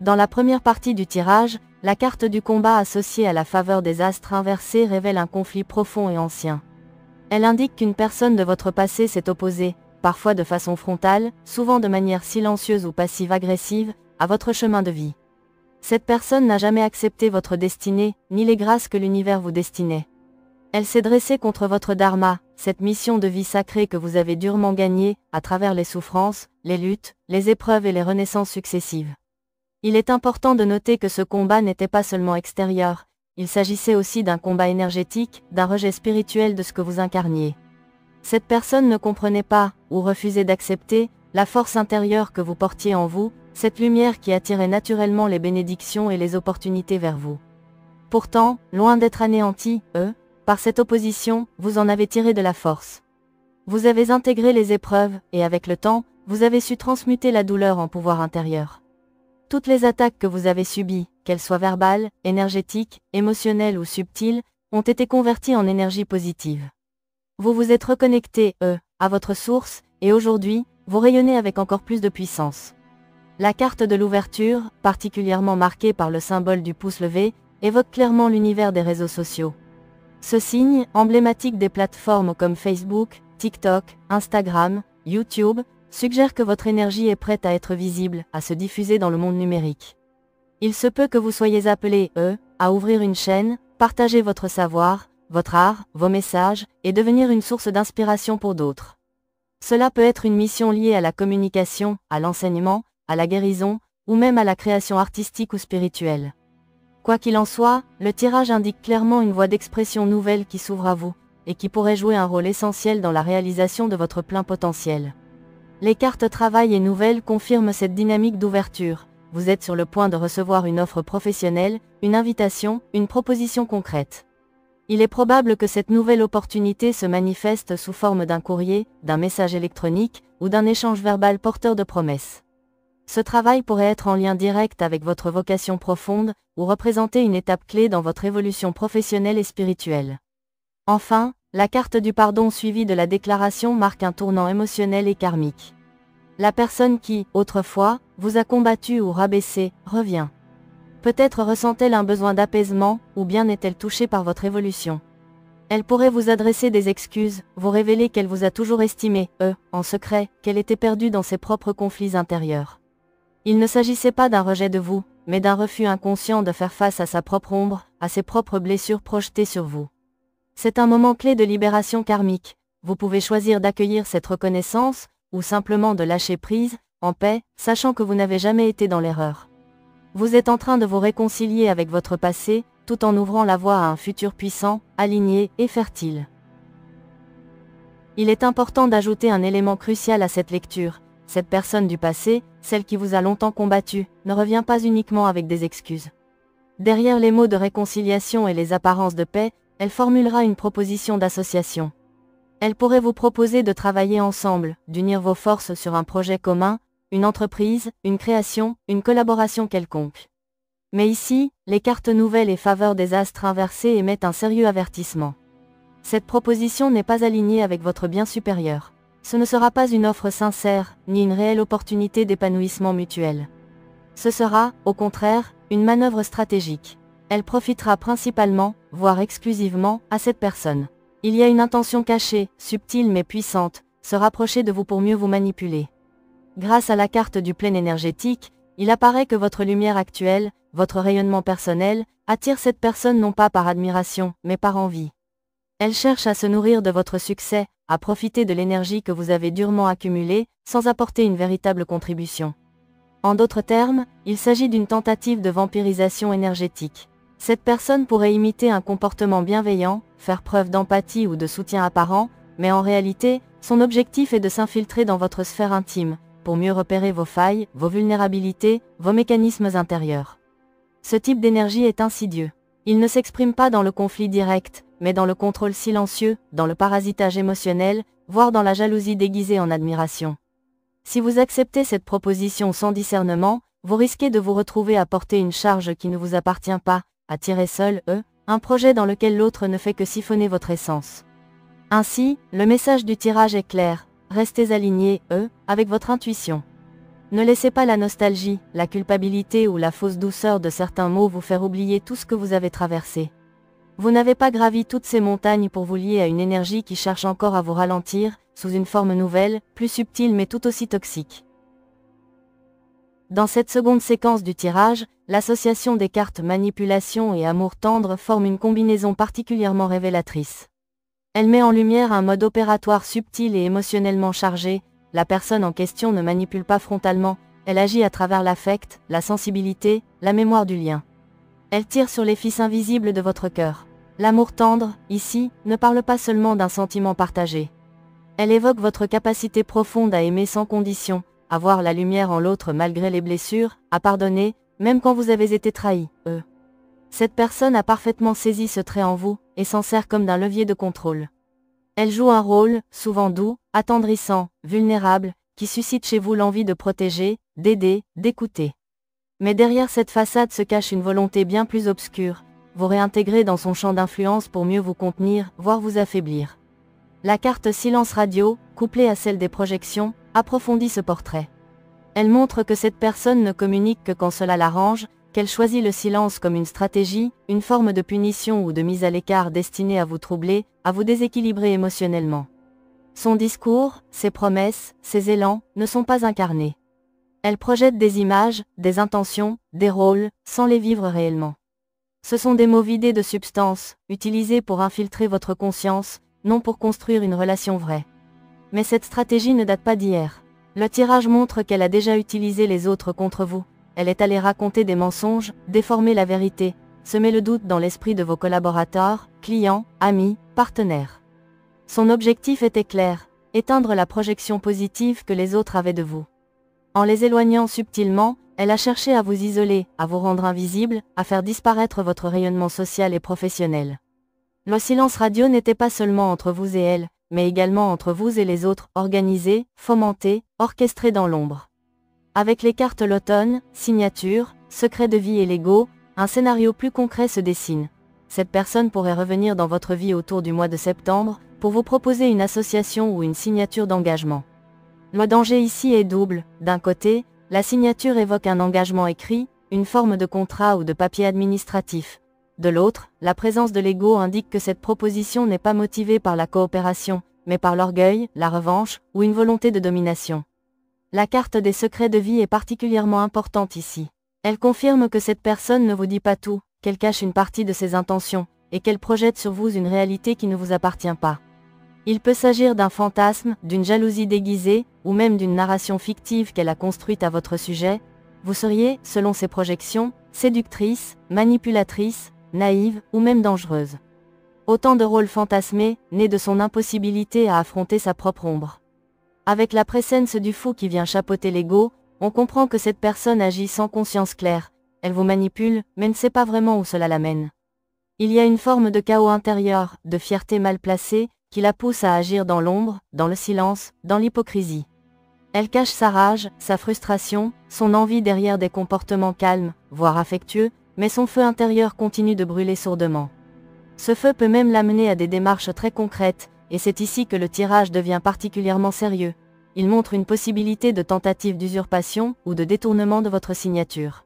Dans la première partie du tirage, la carte du combat associée à la faveur des astres inversés révèle un conflit profond et ancien. Elle indique qu'une personne de votre passé s'est opposée, parfois de façon frontale, souvent de manière silencieuse ou passive-agressive, à votre chemin de vie. Cette personne n'a jamais accepté votre destinée, ni les grâces que l'univers vous destinait. Elle s'est dressée contre votre dharma, cette mission de vie sacrée que vous avez durement gagnée, à travers les souffrances, les luttes, les épreuves et les renaissances successives. Il est important de noter que ce combat n'était pas seulement extérieur, il s'agissait aussi d'un combat énergétique, d'un rejet spirituel de ce que vous incarniez. Cette personne ne comprenait pas, ou refusait d'accepter, la force intérieure que vous portiez en vous, cette lumière qui attirait naturellement les bénédictions et les opportunités vers vous. Pourtant, loin d'être anéanti, par cette opposition, vous en avez tiré de la force. Vous avez intégré les épreuves, et avec le temps, vous avez su transmuter la douleur en pouvoir intérieur. Toutes les attaques que vous avez subies, qu'elles soient verbales, énergétiques, émotionnelles ou subtiles, ont été converties en énergie positive. Vous vous êtes reconnecté, à votre source, et aujourd'hui, vous rayonnez avec encore plus de puissance. La carte de l'ouverture, particulièrement marquée par le symbole du pouce levé, évoque clairement l'univers des réseaux sociaux. Ce signe, emblématique des plateformes comme Facebook, TikTok, Instagram, YouTube, suggère que votre énergie est prête à être visible, à se diffuser dans le monde numérique. Il se peut que vous soyez appelé, à ouvrir une chaîne, partager votre savoir, votre art, vos messages, et devenir une source d'inspiration pour d'autres. Cela peut être une mission liée à la communication, à l'enseignement, à la guérison, ou même à la création artistique ou spirituelle. Quoi qu'il en soit, le tirage indique clairement une voie d'expression nouvelle qui s'ouvre à vous, et qui pourrait jouer un rôle essentiel dans la réalisation de votre plein potentiel. Les cartes travail et nouvelles confirment cette dynamique d'ouverture. Vous êtes sur le point de recevoir une offre professionnelle, une invitation, une proposition concrète. Il est probable que cette nouvelle opportunité se manifeste sous forme d'un courrier, d'un message électronique, ou d'un échange verbal porteur de promesses. Ce travail pourrait être en lien direct avec votre vocation profonde, ou représenter une étape clé dans votre évolution professionnelle et spirituelle. Enfin, la carte du pardon suivie de la déclaration marque un tournant émotionnel et karmique. La personne qui, autrefois, vous a combattu ou rabaissé, revient. Peut-être ressent-elle un besoin d'apaisement, ou bien est-elle touchée par votre évolution. Elle pourrait vous adresser des excuses, vous révéler qu'elle vous a toujours estimé, en secret, qu'elle était perdue dans ses propres conflits intérieurs. Il ne s'agissait pas d'un rejet de vous, mais d'un refus inconscient de faire face à sa propre ombre, à ses propres blessures projetées sur vous. C'est un moment clé de libération karmique. Vous pouvez choisir d'accueillir cette reconnaissance, ou simplement de lâcher prise, en paix, sachant que vous n'avez jamais été dans l'erreur. Vous êtes en train de vous réconcilier avec votre passé, tout en ouvrant la voie à un futur puissant, aligné et fertile. Il est important d'ajouter un élément crucial à cette lecture. Cette personne du passé, celle qui vous a longtemps combattu, ne revient pas uniquement avec des excuses. Derrière les mots de réconciliation et les apparences de paix, elle formulera une proposition d'association. Elle pourrait vous proposer de travailler ensemble, d'unir vos forces sur un projet commun, une entreprise, une création, une collaboration quelconque. Mais ici, les cartes nouvelles et faveurs des astres inversés émettent un sérieux avertissement. Cette proposition n'est pas alignée avec votre bien supérieur. Ce ne sera pas une offre sincère, ni une réelle opportunité d'épanouissement mutuel. Ce sera, au contraire, une manœuvre stratégique. Elle profitera principalement, voire exclusivement, à cette personne. Il y a une intention cachée, subtile mais puissante, se rapprocher de vous pour mieux vous manipuler. Grâce à la carte du plein énergétique, il apparaît que votre lumière actuelle, votre rayonnement personnel, attire cette personne non pas par admiration, mais par envie. Elle cherche à se nourrir de votre succès, à profiter de l'énergie que vous avez durement accumulée, sans apporter une véritable contribution. En d'autres termes, il s'agit d'une tentative de vampirisation énergétique. Cette personne pourrait imiter un comportement bienveillant, faire preuve d'empathie ou de soutien apparent, mais en réalité, son objectif est de s'infiltrer dans votre sphère intime, pour mieux repérer vos failles, vos vulnérabilités, vos mécanismes intérieurs. Ce type d'énergie est insidieux. Il ne s'exprime pas dans le conflit direct, mais dans le contrôle silencieux, dans le parasitage émotionnel, voire dans la jalousie déguisée en admiration. Si vous acceptez cette proposition sans discernement, vous risquez de vous retrouver à porter une charge qui ne vous appartient pas, à tirer seul, un projet dans lequel l'autre ne fait que siphonner votre essence. Ainsi, le message du tirage est clair, restez alignés, avec votre intuition. Ne laissez pas la nostalgie, la culpabilité ou la fausse douceur de certains mots vous faire oublier tout ce que vous avez traversé. Vous n'avez pas gravi toutes ces montagnes pour vous lier à une énergie qui cherche encore à vous ralentir, sous une forme nouvelle, plus subtile mais tout aussi toxique. Dans cette seconde séquence du tirage, l'association des cartes manipulation et amour tendre forme une combinaison particulièrement révélatrice. Elle met en lumière un mode opératoire subtil et émotionnellement chargé. La personne en question ne manipule pas frontalement, elle agit à travers l'affect, la sensibilité, la mémoire du lien. Elle tire sur les fils invisibles de votre cœur. L'amour tendre, ici, ne parle pas seulement d'un sentiment partagé. Elle évoque votre capacité profonde à aimer sans condition, à voir la lumière en l'autre malgré les blessures, à pardonner, même quand vous avez été trahi. Cette personne a parfaitement saisi ce trait en vous, et s'en sert comme d'un levier de contrôle. Elle joue un rôle, souvent doux, attendrissant, vulnérable, qui suscite chez vous l'envie de protéger, d'aider, d'écouter. Mais derrière cette façade se cache une volonté bien plus obscure, vous réintégrer dans son champ d'influence pour mieux vous contenir, voire vous affaiblir. La carte silence radio, couplée à celle des projections, approfondit ce portrait. Elle montre que cette personne ne communique que quand cela l'arrange, qu'elle choisit le silence comme une stratégie, une forme de punition ou de mise à l'écart destinée à vous troubler, à vous déséquilibrer émotionnellement. Son discours, ses promesses, ses élans, ne sont pas incarnés. Elle projette des images, des intentions, des rôles, sans les vivre réellement. Ce sont des mots vidés de substance, utilisés pour infiltrer votre conscience, non pour construire une relation vraie. Mais cette stratégie ne date pas d'hier. Le tirage montre qu'elle a déjà utilisé les autres contre vous. Elle est allée raconter des mensonges, déformer la vérité, semer le doute dans l'esprit de vos collaborateurs, clients, amis, partenaires. Son objectif était clair, éteindre la projection positive que les autres avaient de vous. En les éloignant subtilement, elle a cherché à vous isoler, à vous rendre invisible, à faire disparaître votre rayonnement social et professionnel. Le silence radio n'était pas seulement entre vous et elle, mais également entre vous et les autres, organisé, fomenté, orchestré dans l'ombre. Avec les cartes l'automne, signature, secret de vie et Lego, un scénario plus concret se dessine. Cette personne pourrait revenir dans votre vie autour du mois de septembre, pour vous proposer une association ou une signature d'engagement. Le danger ici est double. D'un côté, la signature évoque un engagement écrit, une forme de contrat ou de papier administratif. De l'autre, la présence de l'ego indique que cette proposition n'est pas motivée par la coopération, mais par l'orgueil, la revanche, ou une volonté de domination. La carte des secrets de vie est particulièrement importante ici. Elle confirme que cette personne ne vous dit pas tout, qu'elle cache une partie de ses intentions, et qu'elle projette sur vous une réalité qui ne vous appartient pas. Il peut s'agir d'un fantasme, d'une jalousie déguisée, ou même d'une narration fictive qu'elle a construite à votre sujet. Vous seriez, selon ses projections, séductrice, manipulatrice, naïve, ou même dangereuse. Autant de rôles fantasmés, nés de son impossibilité à affronter sa propre ombre. Avec la présence du fou qui vient chapeauter l'ego, on comprend que cette personne agit sans conscience claire. Elle vous manipule, mais ne sait pas vraiment où cela l'amène. Il y a une forme de chaos intérieur, de fierté mal placée, qui la pousse à agir dans l'ombre, dans le silence, dans l'hypocrisie. Elle cache sa rage, sa frustration, son envie derrière des comportements calmes, voire affectueux, mais son feu intérieur continue de brûler sourdement. Ce feu peut même l'amener à des démarches très concrètes, et c'est ici que le tirage devient particulièrement sérieux. Il montre une possibilité de tentative d'usurpation ou de détournement de votre signature.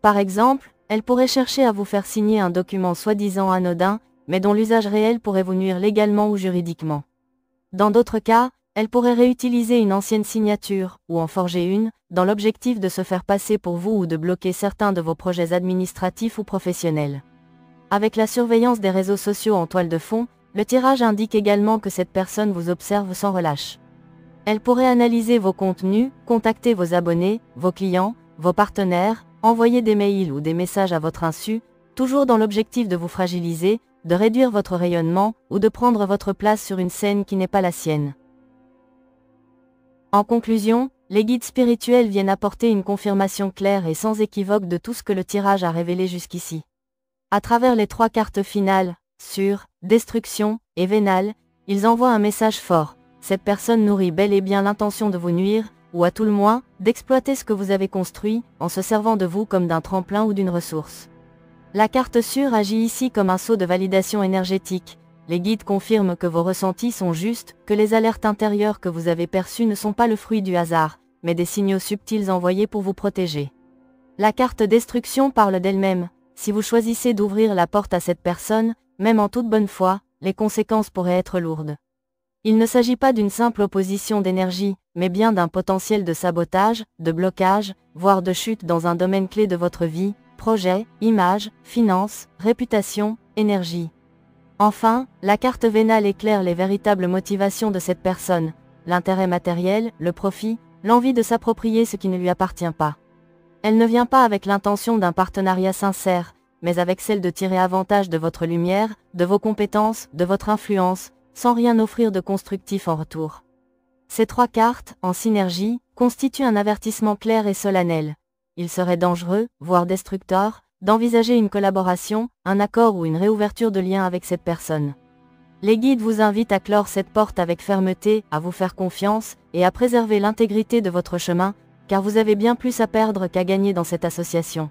Par exemple, elle pourrait chercher à vous faire signer un document soi-disant anodin, mais dont l'usage réel pourrait vous nuire légalement ou juridiquement. Dans d'autres cas, elle pourrait réutiliser une ancienne signature, ou en forger une, dans l'objectif de se faire passer pour vous ou de bloquer certains de vos projets administratifs ou professionnels. Avec la surveillance des réseaux sociaux en toile de fond, le tirage indique également que cette personne vous observe sans relâche. Elle pourrait analyser vos contenus, contacter vos abonnés, vos clients, vos partenaires, envoyer des mails ou des messages à votre insu, toujours dans l'objectif de vous fragiliser, de réduire votre rayonnement ou de prendre votre place sur une scène qui n'est pas la sienne. En conclusion, les guides spirituels viennent apporter une confirmation claire et sans équivoque de tout ce que le tirage a révélé jusqu'ici. À travers les 3 cartes finales, sur, destruction, et vénale, ils envoient un message fort. Cette personne nourrit bel et bien l'intention de vous nuire, ou à tout le moins, d'exploiter ce que vous avez construit, en se servant de vous comme d'un tremplin ou d'une ressource. La carte sûre agit ici comme un sceau de validation énergétique. Les guides confirment que vos ressentis sont justes, que les alertes intérieures que vous avez perçues ne sont pas le fruit du hasard, mais des signaux subtils envoyés pour vous protéger. La carte destruction parle d'elle-même. Si vous choisissez d'ouvrir la porte à cette personne, même en toute bonne foi, les conséquences pourraient être lourdes. Il ne s'agit pas d'une simple opposition d'énergie, mais bien d'un potentiel de sabotage, de blocage, voire de chute dans un domaine clé de votre vie, projet, image, finances, réputation, énergie. Enfin, la carte vénale éclaire les véritables motivations de cette personne, l'intérêt matériel, le profit, l'envie de s'approprier ce qui ne lui appartient pas. Elle ne vient pas avec l'intention d'un partenariat sincère, mais avec celle de tirer avantage de votre lumière, de vos compétences, de votre influence, sans rien offrir de constructif en retour. Ces trois cartes, en synergie, constituent un avertissement clair et solennel. Il serait dangereux, voire destructeur, d'envisager une collaboration, un accord ou une réouverture de lien avec cette personne. Les guides vous invitent à clore cette porte avec fermeté, à vous faire confiance, et à préserver l'intégrité de votre chemin, car vous avez bien plus à perdre qu'à gagner dans cette association.